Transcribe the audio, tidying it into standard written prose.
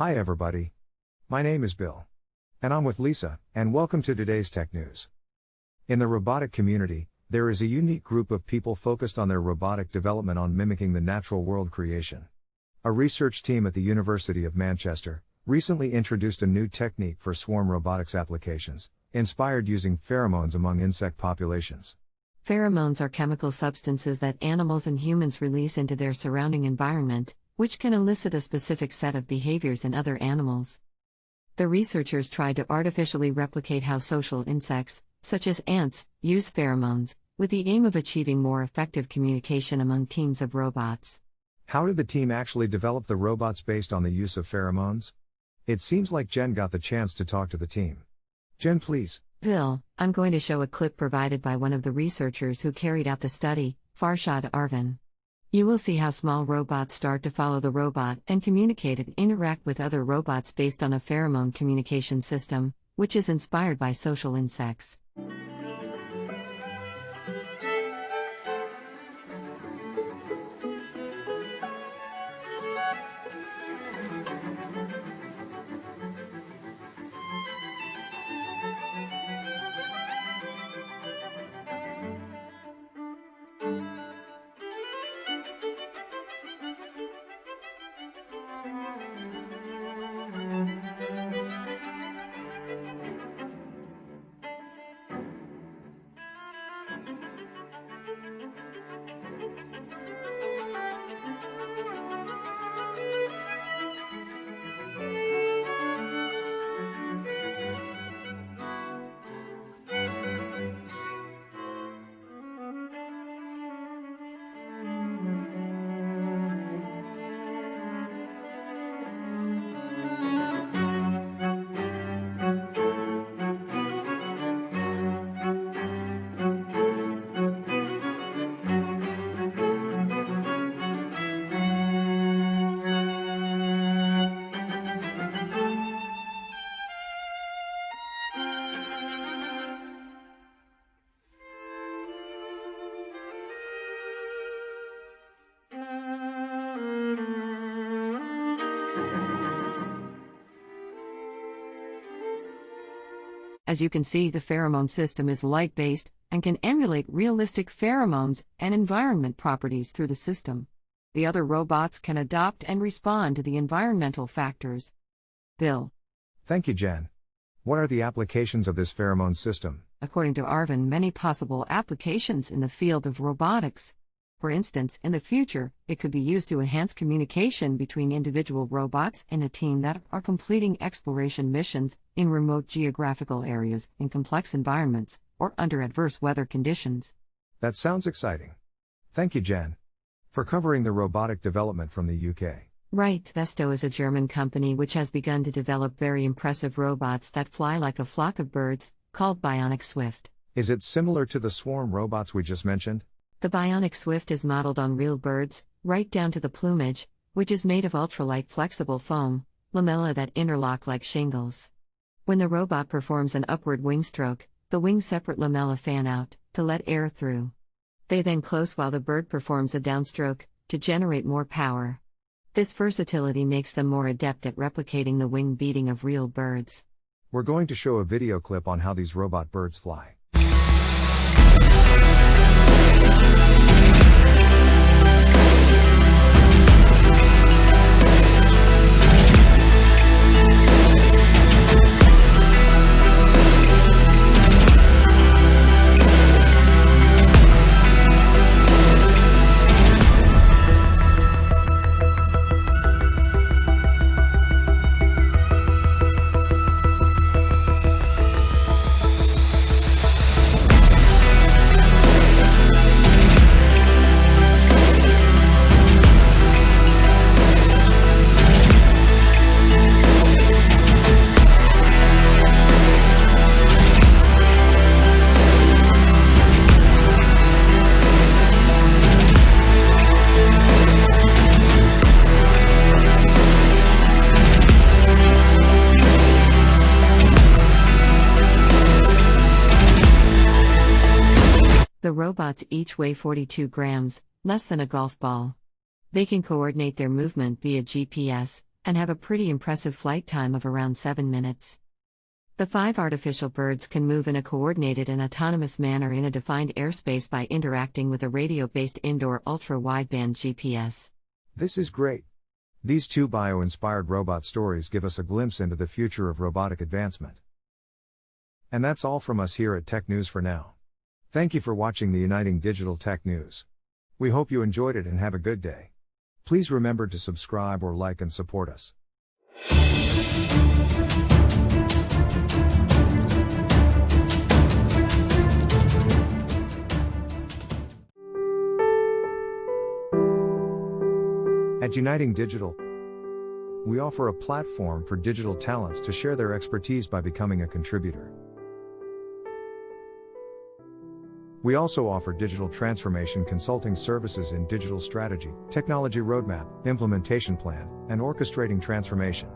Hi everybody. My name is Bill. And I'm with Lisa, and welcome to today's Tech News. In the robotic community, there is a unique group of people focused on their robotic development on mimicking the natural world creation. A research team at the University of Manchester recently introduced a new technique for swarm robotics applications, inspired using pheromones among insect populations. Pheromones are chemical substances that animals and humans release into their surrounding environment, which can elicit a specific set of behaviors in other animals. The researchers tried to artificially replicate how social insects, such as ants, use pheromones, with the aim of achieving more effective communication among teams of robots. How did the team actually develop the robots based on the use of pheromones? It seems like Jen got the chance to talk to the team. Jen, please. Bill, I'm going to show a clip provided by one of the researchers who carried out the study, Farshad Arvin. You will see how small robots start to follow the robot and communicate and interact with other robots based on a pheromone communication system, which is inspired by social insects. As you can see, the pheromone system is light-based and can emulate realistic pheromones and environment properties through the system. The other robots can adopt and respond to the environmental factors. Bill. Thank you, Jen. What are the applications of this pheromone system? According to Arvin, many possible applications in the field of robotics. For instance, in the future, it could be used to enhance communication between individual robots in a team that are completing exploration missions in remote geographical areas, in complex environments, or under adverse weather conditions. That sounds exciting. Thank you, Jen, for covering the robotic development from the UK. Right, Vesto is a German company which has begun to develop very impressive robots that fly like a flock of birds, called Bionic Swift. Is it similar to the swarm robots we just mentioned? The Bionic Swift is modeled on real birds, right down to the plumage, which is made of ultralight flexible foam, lamella that interlock like shingles. When the robot performs an upward wing stroke, the wings separate lamella fan out, to let air through. They then close while the bird performs a downstroke, to generate more power. This versatility makes them more adept at replicating the wing beating of real birds. We're going to show a video clip on how these robot birds fly. The robots each weigh 42 grams, less than a golf ball. They can coordinate their movement via GPS, and have a pretty impressive flight time of around 7 minutes. The 5 artificial birds can move in a coordinated and autonomous manner in a defined airspace by interacting with a radio-based indoor ultra-wideband GPS. This is great. These 2 bio-inspired robot stories give us a glimpse into the future of robotic advancement. And that's all from us here at Tech News for now. Thank you for watching the Uniting Digital Tech News. We hope you enjoyed it and have a good day. Please remember to subscribe or like and support us. At Uniting Digital, we offer a platform for digital talents to share their expertise by becoming a contributor. We also offer digital transformation consulting services in digital strategy, technology roadmap, implementation plan, and orchestrating transformation.